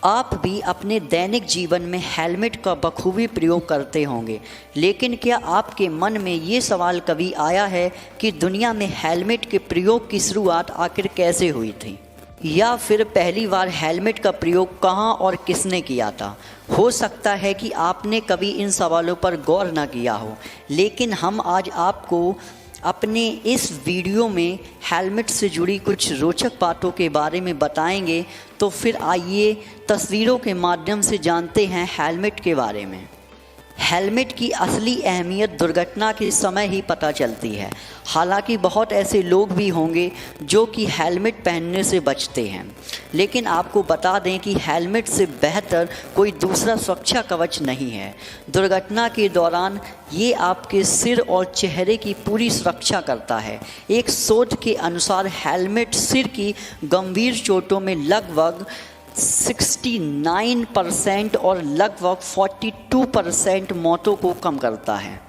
आप भी अपने दैनिक जीवन में हेलमेट का बखूबी प्रयोग करते होंगे, लेकिन क्या आपके मन में ये सवाल कभी आया है कि दुनिया में हेलमेट के प्रयोग की शुरुआत आखिर कैसे हुई थी, या फिर पहली बार हेलमेट का प्रयोग कहाँ और किसने किया था? हो सकता है कि आपने कभी इन सवालों पर गौर न किया हो, लेकिन हम आज आपको अपने इस वीडियो में हेलमेट से जुड़ी कुछ रोचक बातों के बारे में बताएंगे। तो फिर आइए तस्वीरों के माध्यम से जानते हैं हेलमेट के बारे में। हेलमेट की असली अहमियत दुर्घटना के समय ही पता चलती है। हालांकि बहुत ऐसे लोग भी होंगे जो कि हेलमेट पहनने से बचते हैं, लेकिन आपको बता दें कि हेलमेट से बेहतर कोई दूसरा सुरक्षा कवच नहीं है। दुर्घटना के दौरान ये आपके सिर और चेहरे की पूरी सुरक्षा करता है। एक शोध के अनुसार हेलमेट सिर की गंभीर चोटों में लगभग 69% और लगभग 42% मौतों को कम करता है।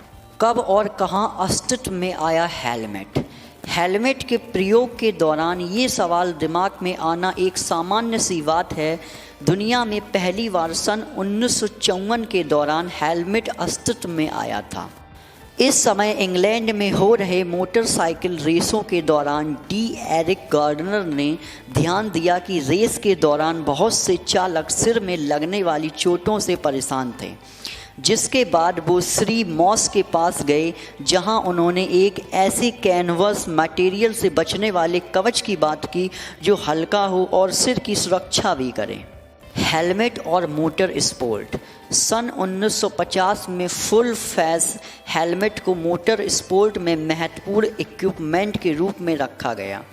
कब और कहां अस्तित्व में आया हेलमेट? हेलमेट के प्रयोग के दौरान ये सवाल दिमाग में आना एक सामान्य सी बात है। दुनिया में पहली बार सन 1954 के दौरान हेलमेट अस्तित्व में आया था। इस समय इंग्लैंड में हो रहे मोटरसाइकिल रेसों के दौरान एरिक गार्डनर ने ध्यान दिया कि रेस के दौरान बहुत से चालक सिर में लगने वाली चोटों से परेशान थे, जिसके बाद वो श्री मॉस के पास गए, जहां उन्होंने एक ऐसे कैनवस मटेरियल से बचने वाले कवच की बात की जो हल्का हो और सिर की सुरक्षा भी करे। हेलमेट और मोटर स्पोर्ट। सन 1950 में फुल फेस हेलमेट को मोटर स्पोर्ट में महत्वपूर्ण इक्विपमेंट के रूप में रखा गया,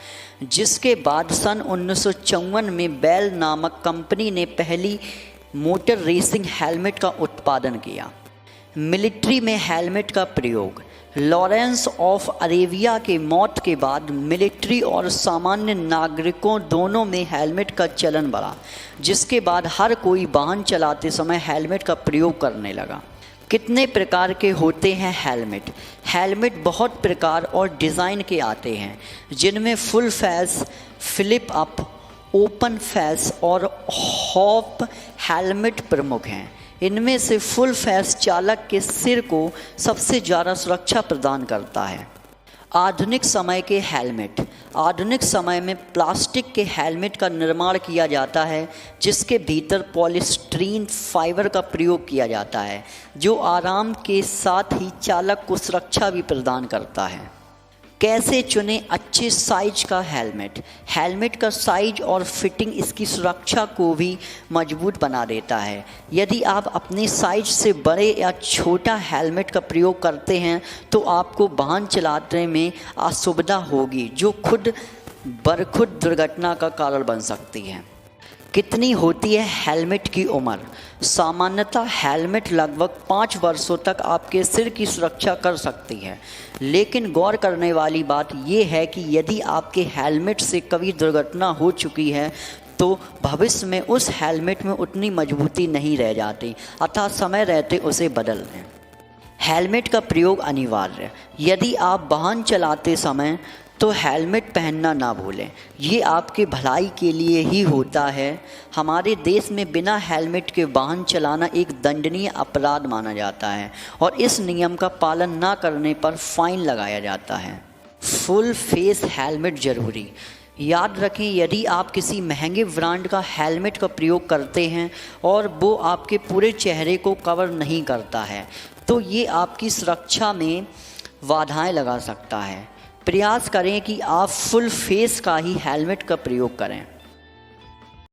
जिसके बाद सन 1954 में बेल नामक कंपनी ने पहली मोटर रेसिंग हेलमेट का उत्पादन किया। मिलिट्री में हेलमेट का प्रयोग। लॉरेंस ऑफ अरेबिया के मौत के बाद मिलिट्री और सामान्य नागरिकों दोनों में हेलमेट का चलन बढ़ा, जिसके बाद हर कोई वाहन चलाते समय हेलमेट का प्रयोग करने लगा। कितने प्रकार के होते हैं हेलमेट? हेलमेट बहुत प्रकार और डिज़ाइन के आते हैं, जिनमें full face, flip up, open face और हॉप हेलमेट प्रमुख हैं। इनमें से फुल फेस चालक के सिर को सबसे ज़्यादा सुरक्षा प्रदान करता है। आधुनिक समय के हेलमेट। आधुनिक समय में प्लास्टिक के हेलमेट का निर्माण किया जाता है, जिसके भीतर पॉलीस्टीरीन फाइबर का प्रयोग किया जाता है, जो आराम के साथ ही चालक को सुरक्षा भी प्रदान करता है। कैसे चुनें अच्छे साइज का हेलमेट? हेलमेट का साइज और फिटिंग इसकी सुरक्षा को भी मजबूत बना देता है। यदि आप अपने साइज से बड़े या छोटा हेलमेट का प्रयोग करते हैं तो आपको वाहन चलाने में असुविधा होगी, जो खुद ब खुद दुर्घटना का कारण बन सकती है। कितनी होती है हेलमेट की उम्र? सामान्यतः हेलमेट लगभग 5 वर्षों तक आपके सिर की सुरक्षा कर सकती है, लेकिन गौर करने वाली बात यह है कि यदि आपके हेलमेट से कभी दुर्घटना हो चुकी है तो भविष्य में उस हेलमेट में उतनी मजबूती नहीं रह जाती, अतः समय रहते उसे बदल दें। हेलमेट का प्रयोग अनिवार्य। यदि आप वाहन चलाते समय तो हेलमेट पहनना ना भूलें, ये आपके भलाई के लिए ही होता है। हमारे देश में बिना हेलमेट के वाहन चलाना एक दंडनीय अपराध माना जाता है और इस नियम का पालन ना करने पर फाइन लगाया जाता है। फुल फेस हेलमेट जरूरी। याद रखें, यदि आप किसी महंगे ब्रांड का हेलमेट का प्रयोग करते हैं और वो आपके पूरे चेहरे को कवर नहीं करता है तो ये आपकी सुरक्षा में बाधाएं लगा सकता है। प्रयास करें कि आप फुल फेस का ही हेलमेट का प्रयोग करें।